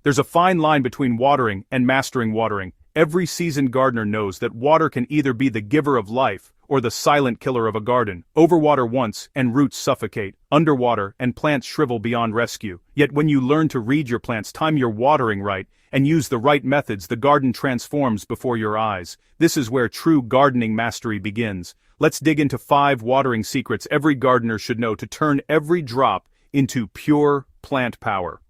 There's a fine line between watering and mastering watering. Every seasoned gardener knows that water can either be the giver of life or the silent killer of a garden. Overwater once, and roots suffocate. Underwater, and plants shrivel beyond rescue. Yet when you learn to read your plants, time your watering right, and use the right methods, the garden transforms before your eyes. This is where true gardening mastery begins. Let's dig into 5 watering secrets every gardener should know to turn every drop into pure plant power.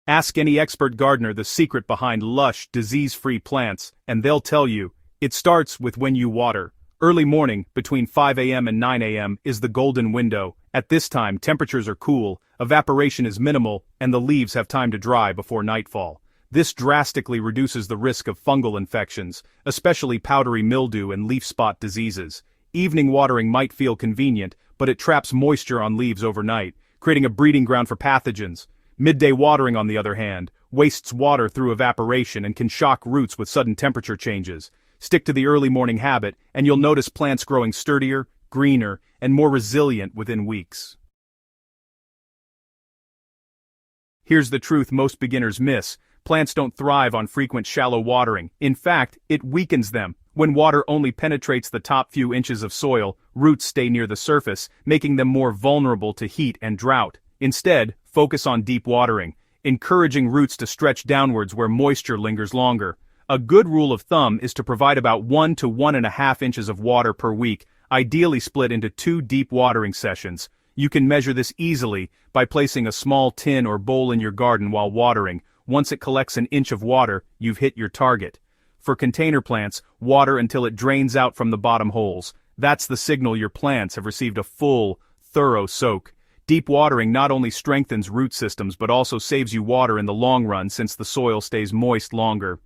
Ask any expert gardener the secret behind lush, disease-free plants, and they'll tell you. It starts with when you water. Early morning, between 5 a.m. and 9 a.m., is the golden window. At this time, temperatures are cool, evaporation is minimal, and the leaves have time to dry before nightfall. This drastically reduces the risk of fungal infections, especially powdery mildew and leaf spot diseases. Evening watering might feel convenient, but it traps moisture on leaves overnight, creating a breeding ground for pathogens. Midday watering, on the other hand, wastes water through evaporation and can shock roots with sudden temperature changes. Stick to the early morning habit, and you'll notice plants growing sturdier, greener, and more resilient within weeks. Here's the truth most beginners miss. Plants don't thrive on frequent shallow watering. In fact, it weakens them. When water only penetrates the top few inches of soil, roots stay near the surface, making them more vulnerable to heat and drought. Instead, focus on deep watering, encouraging roots to stretch downwards where moisture lingers longer. A good rule of thumb is to provide about 1 to 1.5 inches of water per week, ideally split into 2 deep watering sessions. You can measure this easily by placing a small tin or bowl in your garden while watering. Once it collects an inch of water, you've hit your target. For container plants, water until it drains out from the bottom holes. That's the signal your plants have received a full, thorough soak. Deep watering not only strengthens root systems but also saves you water in the long run since the soil stays moist longer.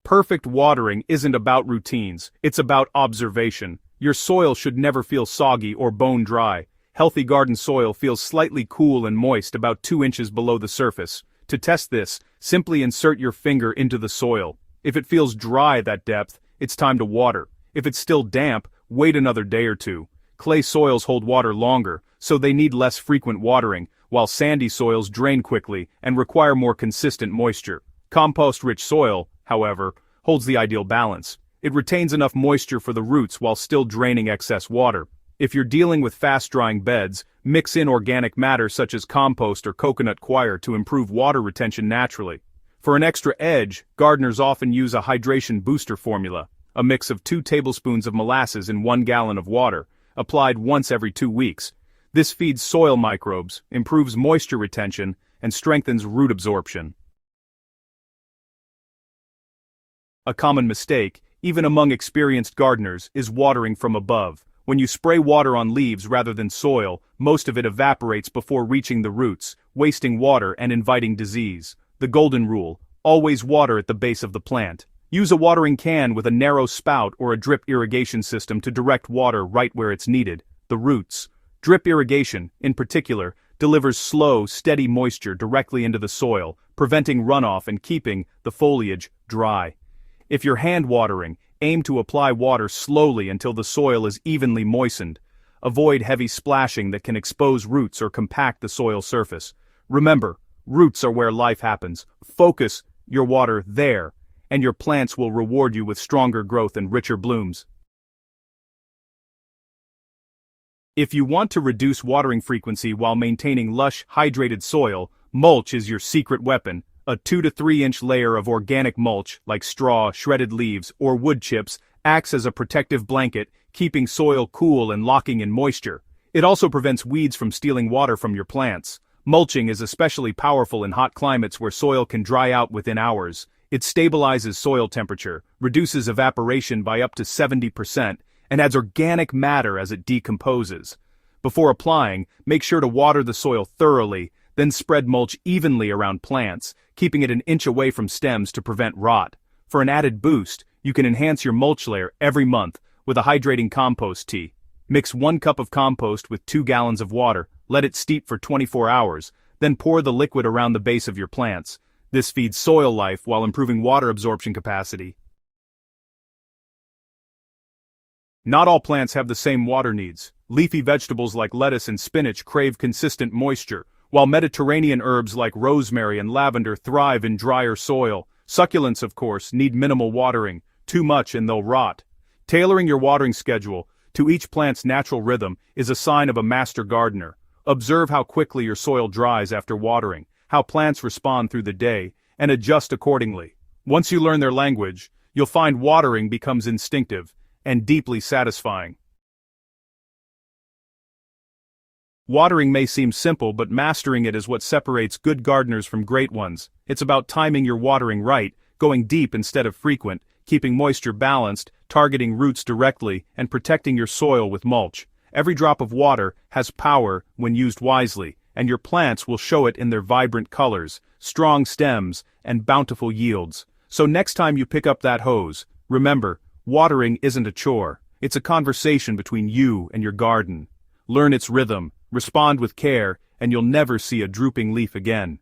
Perfect watering isn't about routines, it's about observation. Your soil should never feel soggy or bone dry. Healthy garden soil feels slightly cool and moist about 2 inches below the surface. To test this, simply insert your finger into the soil. If it feels dry at that depth, it's time to water. If it's still damp, wait another day or two. Clay soils hold water longer, so they need less frequent watering, while sandy soils drain quickly and require more consistent moisture. Compost-rich soil, however, holds the ideal balance. It retains enough moisture for the roots while still draining excess water. If you're dealing with fast-drying beds, mix in organic matter such as compost or coconut coir to improve water retention naturally. For an extra edge, gardeners often use a hydration booster formula, a mix of 2 tablespoons of molasses in 1 gallon of water, applied once every 2 weeks. This feeds soil microbes, improves moisture retention, and strengthens root absorption. A common mistake, even among experienced gardeners, is watering from above. When you spray water on leaves rather than soil, most of it evaporates before reaching the roots, wasting water and inviting disease. The golden rule: always water at the base of the plant. Use a watering can with a narrow spout or a drip irrigation system to direct water right where it's needed, the roots. Drip irrigation, in particular, delivers slow, steady moisture directly into the soil, preventing runoff and keeping the foliage dry. If you're hand watering, aim to apply water slowly until the soil is evenly moistened. Avoid heavy splashing that can expose roots or compact the soil surface. Remember, roots are where life happens. Focus your water there, and your plants will reward you with stronger growth and richer blooms. If you want to reduce watering frequency while maintaining lush, hydrated soil, mulch is your secret weapon. A 2 to 3 inch layer of organic mulch, like straw, shredded leaves, or wood chips, acts as a protective blanket, keeping soil cool and locking in moisture. It also prevents weeds from stealing water from your plants. Mulching is especially powerful in hot climates where soil can dry out within hours. It stabilizes soil temperature, reduces evaporation by up to 70%, and adds organic matter as it decomposes. Before applying, make sure to water the soil thoroughly, then spread mulch evenly around plants, keeping it an inch away from stems to prevent rot. For an added boost, you can enhance your mulch layer every month with a hydrating compost tea. Mix 1 cup of compost with 2 gallons of water, let it steep for 24 hours, then pour the liquid around the base of your plants. This feeds soil life while improving water absorption capacity. Not all plants have the same water needs. Leafy vegetables like lettuce and spinach crave consistent moisture, while Mediterranean herbs like rosemary and lavender thrive in drier soil. Succulents, of course, need minimal watering. Too much and they'll rot. Tailoring your watering schedule to each plant's natural rhythm is a sign of a master gardener. Observe how quickly your soil dries after watering, how plants respond through the day, and adjust accordingly. Once you learn their language, you'll find watering becomes instinctive and deeply satisfying. Watering may seem simple, but mastering it is what separates good gardeners from great ones. It's about timing your watering right, going deep instead of frequent, keeping moisture balanced, targeting roots directly, and protecting your soil with mulch. Every drop of water has power when used wisely, and your plants will show it in their vibrant colors, strong stems, and bountiful yields. So next time you pick up that hose, remember, watering isn't a chore. It's a conversation between you and your garden. Learn its rhythm, respond with care, and you'll never see a drooping leaf again.